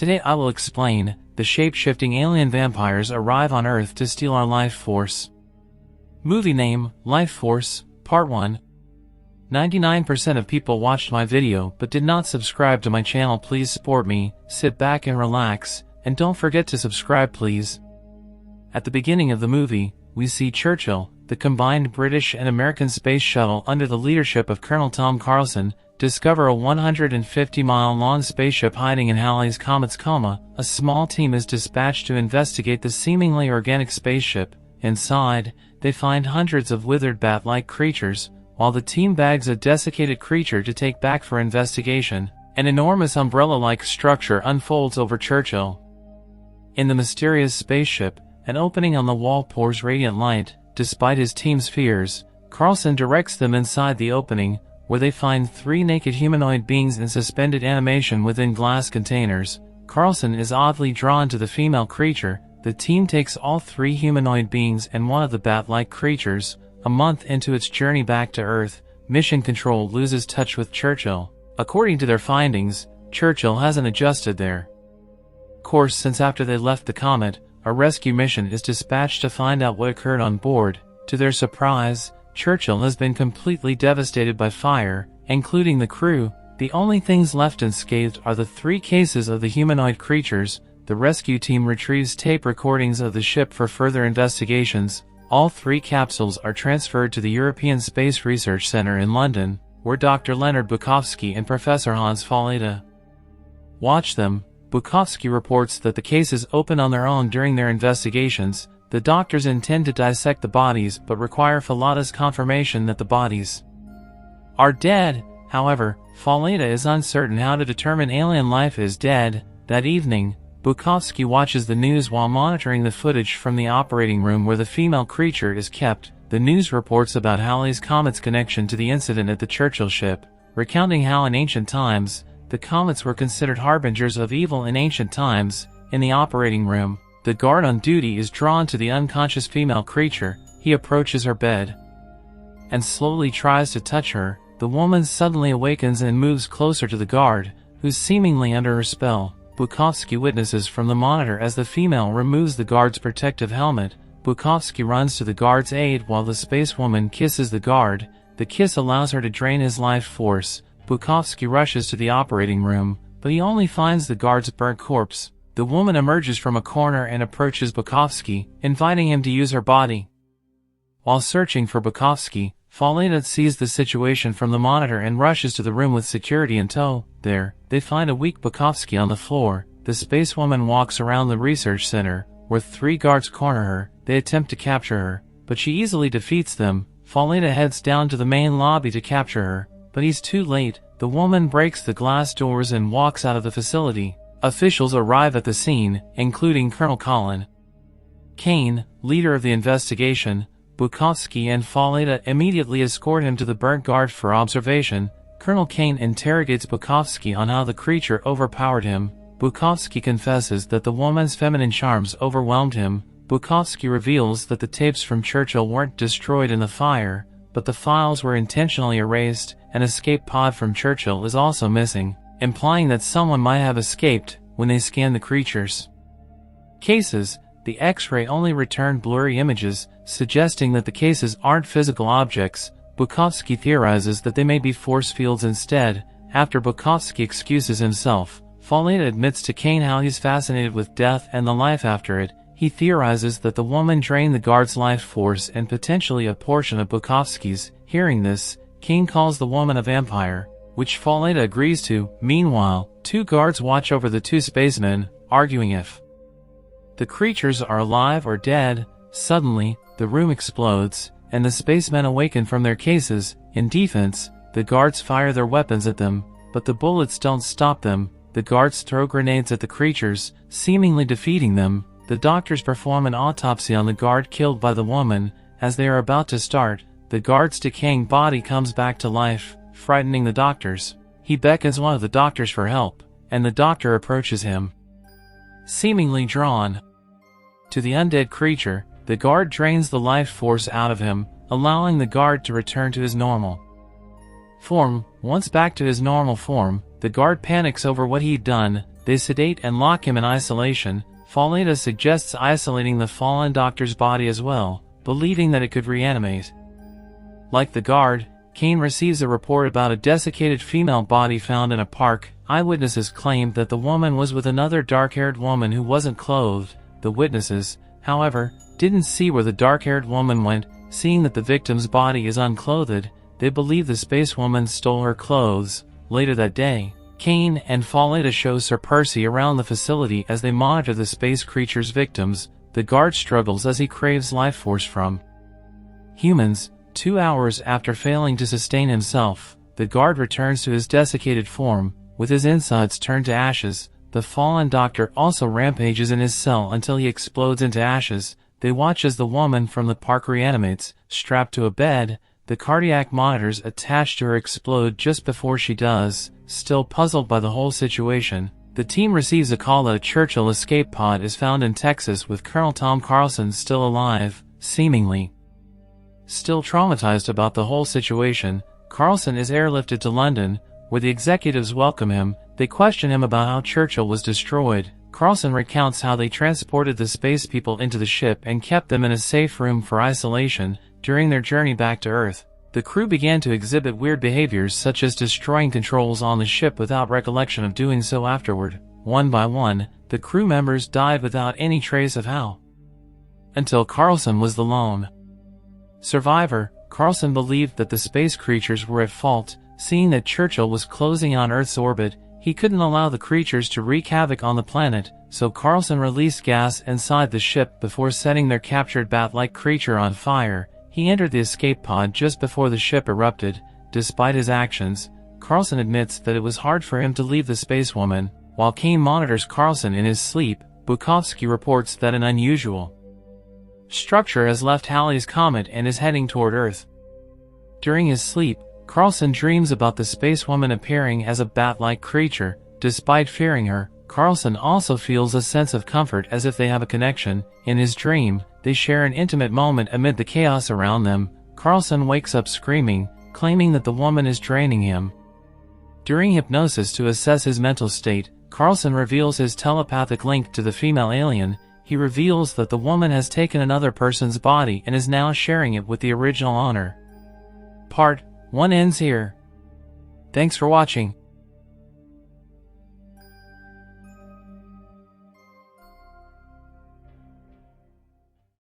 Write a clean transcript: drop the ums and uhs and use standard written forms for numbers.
Today I will explain, the shape-shifting alien vampires arrive on Earth to steal our life force. Movie name, Life Force, Part 1. 99% of people watched my video but did not subscribe to my channel. Please support me, sit back and relax, and don't forget to subscribe please. At the beginning of the movie, we see Churchill, the combined British and American space shuttle under the leadership of Colonel Tom Carlson, discover a 150-mile-long spaceship hiding in Halley's Comet's coma. A small team is dispatched to investigate the seemingly organic spaceship. Inside, they find hundreds of withered bat-like creatures, while the team bags a desiccated creature to take back for investigation. An enormous umbrella-like structure unfolds over Churchill. In the mysterious spaceship, an opening on the wall pours radiant light. Despite his team's fears, Carlson directs them inside the opening, where they find three naked humanoid beings in suspended animation within glass containers. Carlson is oddly drawn to the female creature. The team takes all three humanoid beings and one of the bat-like creatures. A month into its journey back to Earth, Mission Control loses touch with Churchill. According to their findings, Churchill hasn't adjusted their course since after they left the Comet. A rescue mission is dispatched to find out what occurred on board. To their surprise, Churchill has been completely devastated by fire, including the crew. The only things left unscathed are the three cases of the humanoid creatures. The rescue team retrieves tape recordings of the ship for further investigations. All three capsules are transferred to the European Space Research Centre in London, where Dr. Leonard Bukowski and Professor Hans Falleda watch them. Bukowski reports that the cases open on their own during their investigations. The doctors intend to dissect the bodies but require Falleda's confirmation that the bodies are dead. However, Falleda is uncertain how to determine alien life is dead. That evening, Bukowski watches the news while monitoring the footage from the operating room where the female creature is kept. The news reports about Halley's Comet's connection to the incident at the Churchill ship, recounting how in ancient times, the Comets were considered harbingers of evil in ancient times. In the operating room, the guard on duty is drawn to the unconscious female creature. He approaches her bed and slowly tries to touch her. The woman suddenly awakens and moves closer to the guard, who's seemingly under her spell. Bukowski witnesses from the monitor as the female removes the guard's protective helmet. Bukowski runs to the guard's aid while the spacewoman kisses the guard. The kiss allows her to drain his life force. Bukowski rushes to the operating room, but he only finds the guard's burnt corpse. The woman emerges from a corner and approaches Bukowski, inviting him to use her body. While searching for Bukowski, Falleda sees the situation from the monitor and rushes to the room with security in tow. There, they find a weak Bukowski on the floor. The spacewoman walks around the research center, where three guards corner her. They attempt to capture her, but she easily defeats them. Falleda heads down to the main lobby to capture her, but he's too late. The woman breaks the glass doors and walks out of the facility. Officials arrive at the scene, including Colonel Colin Kane, leader of the investigation. Bukowski and Falleda immediately escort him to the burnt guard for observation. Colonel Kane interrogates Bukowski on how the creature overpowered him. Bukowski confesses that the woman's feminine charms overwhelmed him. Bukowski reveals that the tapes from Churchill weren't destroyed in the fire, but the files were intentionally erased. An escape pod from Churchill is also missing, implying that someone might have escaped. When they scan the creature's cases, the X-ray only returned blurry images, suggesting that the cases aren't physical objects. Bukowski theorizes that they may be force fields instead. After Bukowski excuses himself, Falleda admits to Kane how he's fascinated with death and the life after it. He theorizes that the woman drained the guard's life force and potentially a portion of Bukowski's. Hearing this, Kane calls the woman a vampire, which Falleda agrees to. Meanwhile, two guards watch over the two spacemen, arguing if the creatures are alive or dead. Suddenly, the room explodes, and the spacemen awaken from their cases. In defense, the guards fire their weapons at them, but the bullets don't stop them. The guards throw grenades at the creatures, seemingly defeating them. The doctors perform an autopsy on the guard killed by the woman. As they are about to start, the guard's decaying body comes back to life, frightening the doctors. He beckons one of the doctors for help, and the doctor approaches him. Seemingly drawn to the undead creature, the guard drains the life force out of him, allowing the guard to return to his normal form. Once back to his normal form, the guard panics over what he'd done. They sedate and lock him in isolation. Falleda suggests isolating the fallen doctor's body as well, believing that it could reanimate. Like the guard, Kane receives a report about a desiccated female body found in a park. Eyewitnesses claimed that the woman was with another dark-haired woman who wasn't clothed. The witnesses, however, didn't see where the dark-haired woman went. Seeing that the victim's body is unclothed, they believe the space woman stole her clothes. Later that day, Kane and Falleda show Sir Percy around the facility as they monitor the space creature's victims. The guard struggles as he craves life force from humans. 2 hours after failing to sustain himself, the guard returns to his desiccated form, with his insides turned to ashes. The fallen doctor also rampages in his cell until he explodes into ashes. They watch as the woman from the park reanimates, strapped to a bed. The cardiac monitors attached to her explode just before she does. Still puzzled by the whole situation, the team receives a call that a Churchill escape pod is found in Texas with Colonel Tom Carlson still alive, seemingly. Still traumatized about the whole situation, Carlson is airlifted to London, where the executives welcome him. They question him about how Churchill was destroyed. Carlson recounts how they transported the space people into the ship and kept them in a safe room for isolation. During their journey back to Earth, the crew began to exhibit weird behaviors such as destroying controls on the ship without recollection of doing so afterward. One by one, the crew members died without any trace of how. Until Carlson was the lone survivor. Carlson believed that the space creatures were at fault. Seeing that Churchill was closing on Earth's orbit, he couldn't allow the creatures to wreak havoc on the planet, so Carlson released gas inside the ship before setting their captured bat-like creature on fire. He entered the escape pod just before the ship erupted. Despite his actions, Carlson admits that it was hard for him to leave the spacewoman. While Kane monitors Carlson in his sleep, Bukowski reports that an unusual structure has left Halley's comet and is heading toward Earth. During his sleep, Carlson dreams about the spacewoman appearing as a bat-like creature. Despite fearing her, Carlson also feels a sense of comfort as if they have a connection. In his dream, they share an intimate moment amid the chaos around them. Carlson wakes up screaming, claiming that the woman is draining him. During hypnosis to assess his mental state, Carlson reveals his telepathic link to the female alien. He reveals that the woman has taken another person's body and is now sharing it with the original owner. Part 1 ends here. Thanks for watching.